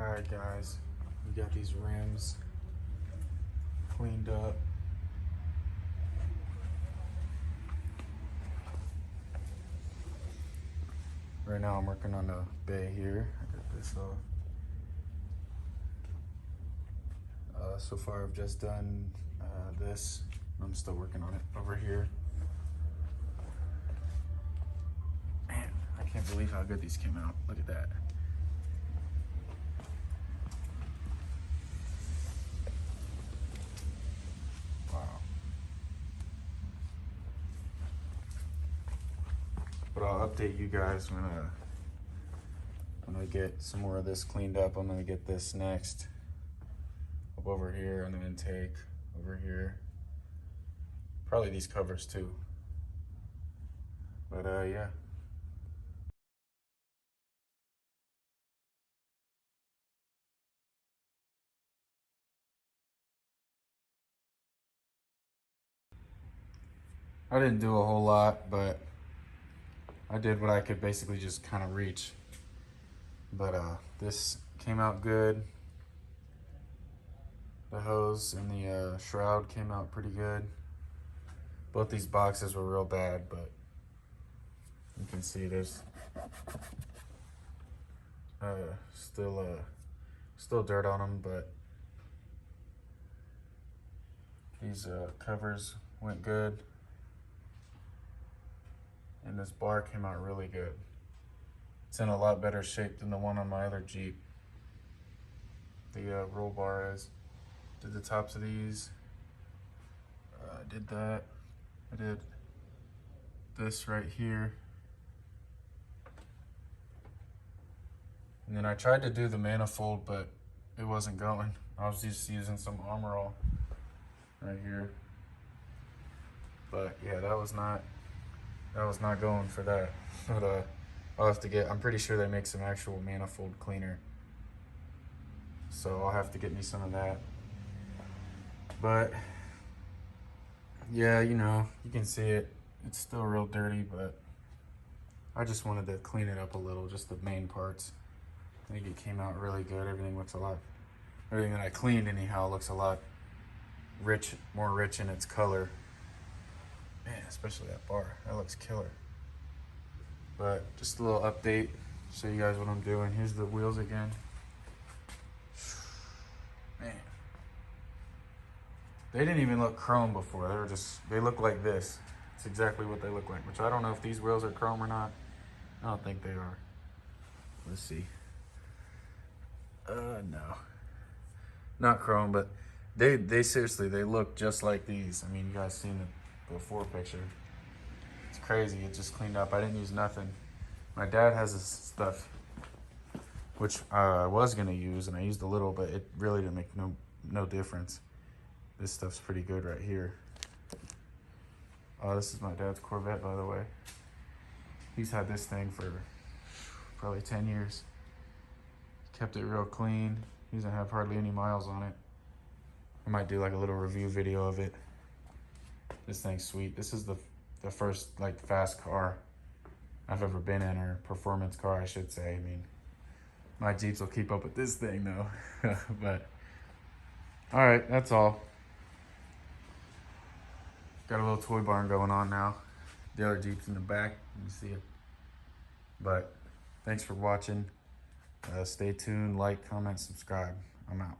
Alright guys, we got these rims cleaned up. Right now I'm working on the bay here. I got this off. So far I've just done this. I'm still working on it over here. Man, I can't believe how good these came out. Look at that. Wow. But I'll update you guys when I get some more of this cleaned up. I'm gonna get this next. Up over here on the intake, over here. Probably these covers too. But yeah. I didn't do a whole lot, but I did what I could basically just kind of reach. But this came out good. The hose and the shroud came out pretty good. Both these boxes were real bad, but you can see there's still dirt on them, but these covers went good. And this bar came out really good. It's in a lot better shape than the one on my other Jeep. The roll bar is. Did the tops of these. I did that. I did this right here. And then I tried to do the manifold, but it wasn't going. I was just using some Armor All right here. But yeah, that was not going for that. But I'll have to get, I'm pretty sure they make some actual manifold cleaner. So I'll have to get me some of that. But yeah, you know, you can see it. It's still real dirty, but I just wanted to clean it up a little, just the main parts. I think it came out really good. Everything that I cleaned anyhow looks a lot more rich in its color. Man, especially that bar, that looks killer. But just a little update, show you guys what I'm doing. Here's the wheels again. Man, they didn't even look chrome before. They look like this. It's exactly what they look like, which I don't know if these wheels are chrome or not. I don't think they are. Let's see. No, not chrome, but they seriously, they look just like these. I mean, you guys seen the before picture. It's crazy. It just cleaned up. I didn't use nothing. My dad has this stuff, which I was gonna use, and I used a little, but it really didn't make no difference. This stuff's pretty good right here. This is my dad's Corvette, by the way. He's had this thing for probably 10 years. Kept it real clean. He doesn't have hardly any miles on it. I might do like a little review video of it. This thing's sweet. This is the first like fast car I've ever been in, or performance car, I should say. I mean, my Jeeps will keep up with this thing though. But all right, that's all. Got a little toy barn going on now. The other Jeep's in the back, you can see it. But thanks for watching. Stay tuned, like, comment, subscribe. I'm out.